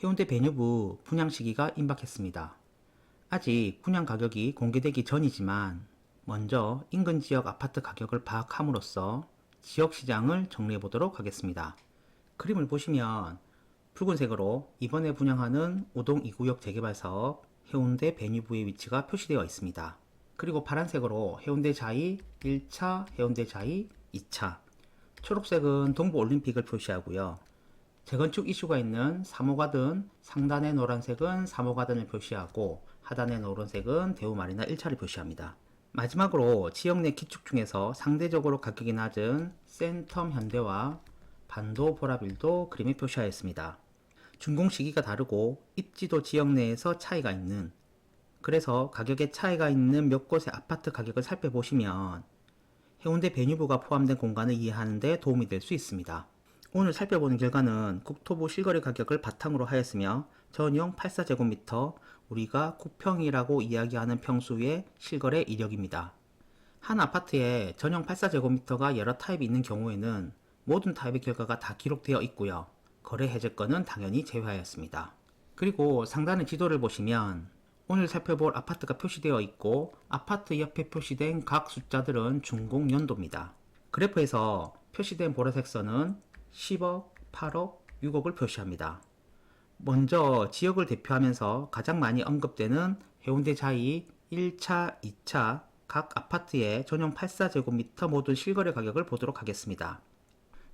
해운대 베뉴브 분양 시기가 임박했습니다. 아직 분양 가격이 공개되기 전이지만 먼저 인근 지역 아파트 가격을 파악함으로써 지역 시장을 정리해 보도록 하겠습니다. 그림을 보시면 붉은색으로 이번에 분양하는 우동 2구역 재개발 사업 해운대 베뉴브의 위치가 표시되어 있습니다. 그리고 파란색으로 해운대 자이 1차, 해운대 자이 2차, 초록색은 동부올림픽을 표시하고요. 재건축 이슈가 있는 3호가든 상단의 노란색은 3호가든을 표시하고 하단의 노란색은 대우마리나 1차를 표시합니다. 마지막으로 지역 내 기축 중에서 상대적으로 가격이 낮은 센텀 현대와 반도 보라빌도 그림에 표시하였습니다. 준공 시기가 다르고 입지도 지역 내에서 차이가 있는, 그래서 가격에 차이가 있는 몇 곳의 아파트 가격을 살펴보시면 해운대 베뉴브가 포함된 공간을 이해하는 데 도움이 될 수 있습니다. 오늘 살펴보는 결과는 국토부 실거래 가격을 바탕으로 하였으며 전용 84제곱미터, 우리가 9평이라고 이야기하는 평수의 실거래 이력입니다. 한 아파트에 전용 84제곱미터가 여러 타입이 있는 경우에는 모든 타입의 결과가 다 기록되어 있고요. 거래 해제권은 당연히 제외하였습니다. 그리고 상단의 지도를 보시면 오늘 살펴볼 아파트가 표시되어 있고 아파트 옆에 표시된 각 숫자들은 준공 연도입니다. 그래프에서 표시된 보라색 선은 10억, 8억, 6억을 표시합니다. 먼저 지역을 대표하면서 가장 많이 언급되는 해운대 자이 1차, 2차 각 아파트의 전용 84제곱미터 모든 실거래 가격을 보도록 하겠습니다.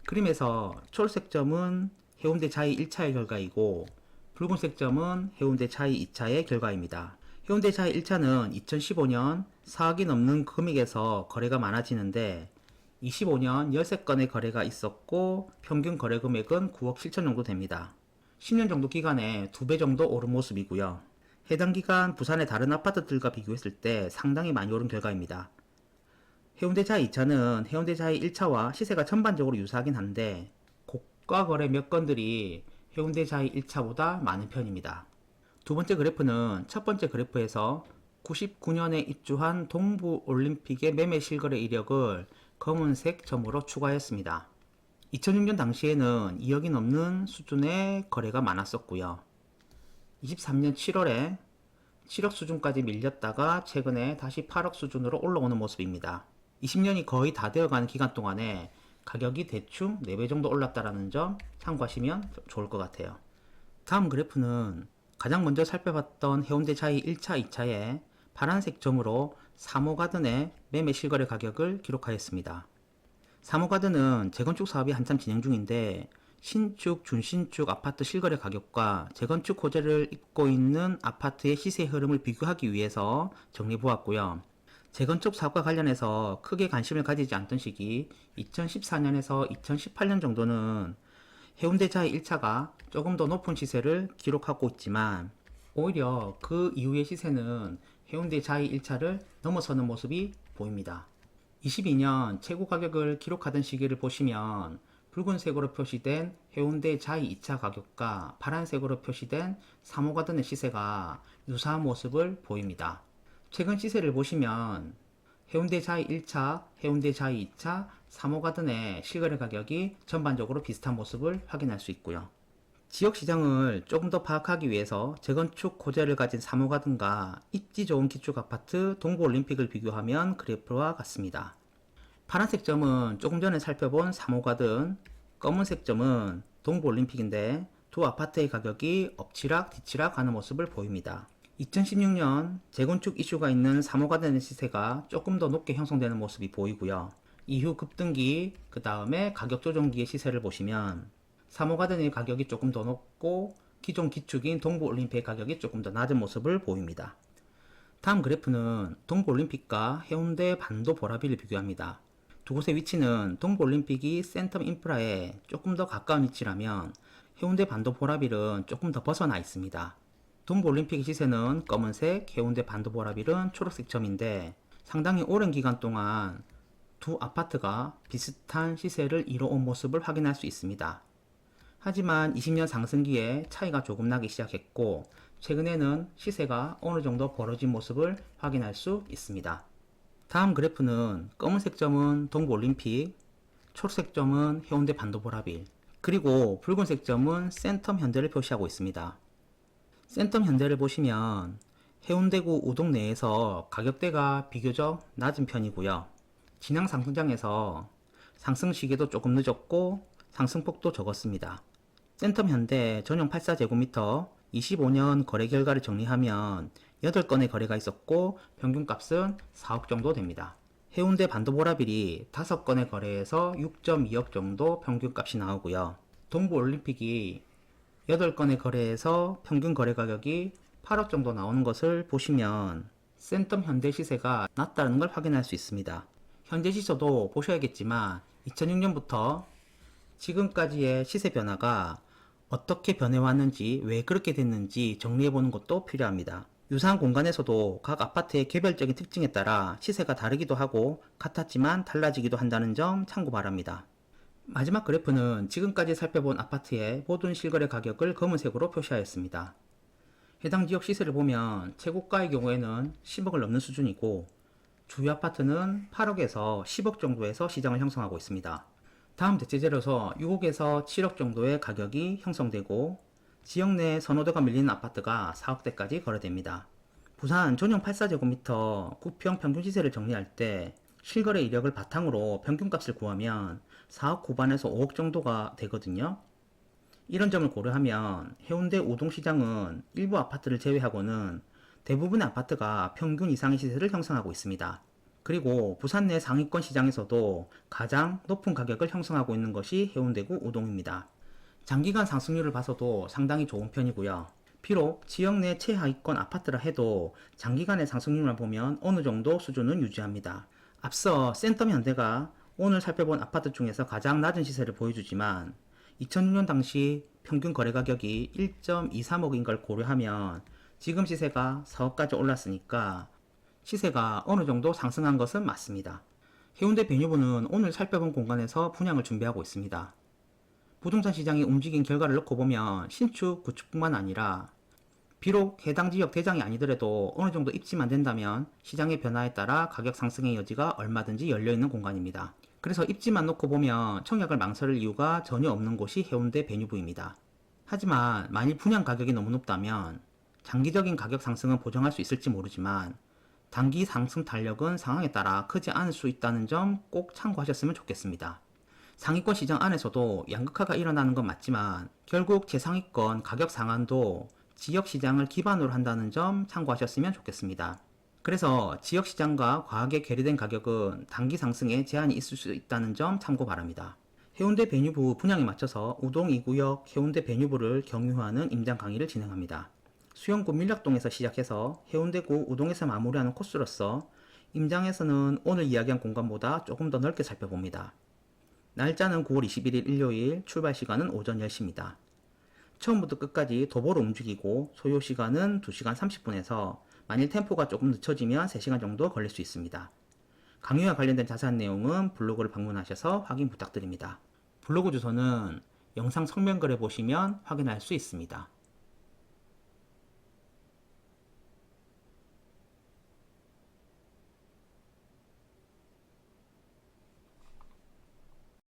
그림에서 초록색 점은 해운대 자이 1차의 결과이고 붉은색 점은 해운대 자이 2차의 결과입니다. 해운대 자이 1차는 2015년 4억이 넘는 금액에서 거래가 많아지는데 25년 13건의 거래가 있었고 평균 거래 금액은 9억 7천 정도 됩니다. 10년 정도 기간에 2배 정도 오른 모습이고요. 해당 기간 부산의 다른 아파트들과 비교했을 때 상당히 많이 오른 결과입니다. 해운대 자이 2차는 해운대 자이 1차와 시세가 전반적으로 유사하긴 한데 고가 거래 몇 건들이 해운대 자이 1차보다 많은 편입니다. 두 번째 그래프는 첫 번째 그래프에서 99년에 입주한 동부올림픽의 매매 실거래 이력을 검은색 점으로 추가했습니다. 2006년 당시에는 2억이 넘는 수준의 거래가 많았었고요. 23년 7월에 7억 수준까지 밀렸다가 최근에 다시 8억 수준으로 올라오는 모습입니다. 20년이 거의 다 되어가는 기간 동안에 가격이 대충 4배 정도 올랐다는 점 참고하시면 좋을 것 같아요. 다음 그래프는 가장 먼저 살펴봤던 해운대 자이 1차, 2차에 파란색 점으로 3호가든의 매매 실거래 가격을 기록하였습니다. 3호가든은 재건축 사업이 한참 진행 중인데 신축, 준신축 아파트 실거래 가격과 재건축 호재를 입고 있는 아파트의 시세 흐름을 비교하기 위해서 정리해 보았고요. 재건축 사업과 관련해서 크게 관심을 가지지 않던 시기 2014년에서 2018년 정도는 해운대 자이 1차가 조금 더 높은 시세를 기록하고 있지만 오히려 그 이후의 시세는 해운대 자이 1차를 넘어서는 모습이 보입니다. 22년 최고 가격을 기록하던 시기를 보시면 붉은색으로 표시된 해운대 자이 2차 가격과 파란색으로 표시된 3호가든의 시세가 유사한 모습을 보입니다. 최근 시세를 보시면 해운대 자이 1차, 해운대 자이 2차, 3호가든의 실거래 가격이 전반적으로 비슷한 모습을 확인할 수 있고요. 지역시장을 조금 더 파악하기 위해서 재건축 호재를 가진 3호가든과 입지 좋은 기축 아파트 동부올림픽을 비교하면 그래프와 같습니다. 파란색 점은 조금 전에 살펴본 3호가든, 검은색 점은 동부올림픽인데 두 아파트의 가격이 엎치락 뒤치락 하는 모습을 보입니다. 2016년 재건축 이슈가 있는 3호가든의 시세가 조금 더 높게 형성되는 모습이 보이고요. 이후 급등기, 그 다음에 가격 조정기의 시세를 보시면 3호가든의 가격이 조금 더 높고 기존 기축인 동부올림픽의 가격이 조금 더 낮은 모습을 보입니다. 다음 그래프는 동부올림픽과 해운대 반도 보라빌을 비교합니다. 두 곳의 위치는 동부올림픽이 센텀 인프라에 조금 더 가까운 위치라면 해운대 반도 보라빌은 조금 더 벗어나 있습니다. 동부올림픽의 시세는 검은색, 해운대 반도 보라빌은 초록색 점인데 상당히 오랜 기간 동안 두 아파트가 비슷한 시세를 이뤄온 모습을 확인할 수 있습니다. 하지만 20년 상승기에 차이가 조금 나기 시작했고 최근에는 시세가 어느 정도 벌어진 모습을 확인할 수 있습니다. 다음 그래프는 검은색 점은 동부올림픽, 초록색 점은 해운대 반도 보라빌, 그리고 붉은색 점은 센텀 현대를 표시하고 있습니다. 센텀 현대를 보시면 해운대구 우동 내에서 가격대가 비교적 낮은 편이고요. 진양 상승장에서 상승 시기도 조금 늦었고 상승폭도 적었습니다. 센텀 현대 전용 84제곱미터 25년 거래 결과를 정리하면 8건의 거래가 있었고 평균값은 4억 정도 됩니다. 해운대 반도보라빌이 5건의 거래에서 6.2억 정도 평균값이 나오고요. 동부올림픽이 8건의 거래에서 평균 거래 가격이 8억 정도 나오는 것을 보시면 센텀 현대 시세가 낮다는 걸 확인할 수 있습니다. 현재 시세도 보셔야겠지만 2006년부터 지금까지의 시세 변화가 어떻게 변해왔는지 왜 그렇게 됐는지 정리해보는 것도 필요합니다. 유사한 공간에서도 각 아파트의 개별적인 특징에 따라 시세가 다르기도 하고 같았지만 달라지기도 한다는 점 참고 바랍니다. 마지막 그래프는 지금까지 살펴본 아파트의 모든 실거래 가격을 검은색으로 표시하였습니다. 해당 지역 시세를 보면 최고가의 경우에는 10억을 넘는 수준이고 주요 아파트는 8억에서 10억 정도에서 시장을 형성하고 있습니다. 다음 대체제로서 6억에서 7억 정도의 가격이 형성되고 지역 내 선호도가 밀리는 아파트가 4억대까지 거래됩니다. 부산 전용 84제곱미터 9평 평균 시세를 정리할 때 실거래 이력을 바탕으로 평균값을 구하면 4억 후반에서 5억 정도가 되거든요. 이런 점을 고려하면 해운대 우동시장은 일부 아파트를 제외하고는 대부분의 아파트가 평균 이상의 시세를 형성하고 있습니다. 그리고 부산 내 상위권 시장에서도 가장 높은 가격을 형성하고 있는 것이 해운대구 우동입니다. 장기간 상승률을 봐서도 상당히 좋은 편이고요. 비록 지역 내 최하위권 아파트라 해도 장기간의 상승률만 보면 어느 정도 수준은 유지합니다. 앞서 센텀 현대가 오늘 살펴본 아파트 중에서 가장 낮은 시세를 보여주지만 2006년 당시 평균 거래 가격이 1.23억인 걸 고려하면 지금 시세가 4억까지 올랐으니까 시세가 어느 정도 상승한 것은 맞습니다. 해운대 배뉴부는 오늘 살펴본 공간에서 분양을 준비하고 있습니다. 부동산 시장이 움직인 결과를 놓고 보면 신축, 구축뿐만 아니라 비록 해당 지역 대장이 아니더라도 어느 정도 입지만 된다면 시장의 변화에 따라 가격 상승의 여지가 얼마든지 열려있는 공간입니다. 그래서 입지만 놓고 보면 청약을 망설일 이유가 전혀 없는 곳이 해운대 배뉴부입니다. 하지만 만일 분양 가격이 너무 높다면 장기적인 가격 상승은 보장할 수 있을지 모르지만 단기 상승 탄력은 상황에 따라 크지 않을 수 있다는 점 꼭 참고하셨으면 좋겠습니다. 상위권 시장 안에서도 양극화가 일어나는 건 맞지만 결국 제상위권 가격 상한도 지역 시장을 기반으로 한다는 점 참고하셨으면 좋겠습니다. 그래서 지역 시장과 과하게 괴리된 가격은 단기 상승에 제한이 있을 수 있다는 점 참고 바랍니다. 해운대 배뉴부 분양에 맞춰서 우동 2구역 해운대 배뉴부를 경유하는 임장 강의를 진행합니다. 수영구 밀락동에서 시작해서 해운대구 우동에서 마무리하는 코스로서 임장에서는 오늘 이야기한 공간보다 조금 더 넓게 살펴봅니다. 날짜는 9월 21일 일요일, 출발 시간은 오전 10시입니다. 처음부터 끝까지 도보로 움직이고 소요 시간은 2시간 30분에서 만일 템포가 조금 늦춰지면 3시간 정도 걸릴 수 있습니다. 강의와 관련된 자세한 내용은 블로그를 방문하셔서 확인 부탁드립니다. 블로그 주소는 영상 설명글에 보시면 확인할 수 있습니다.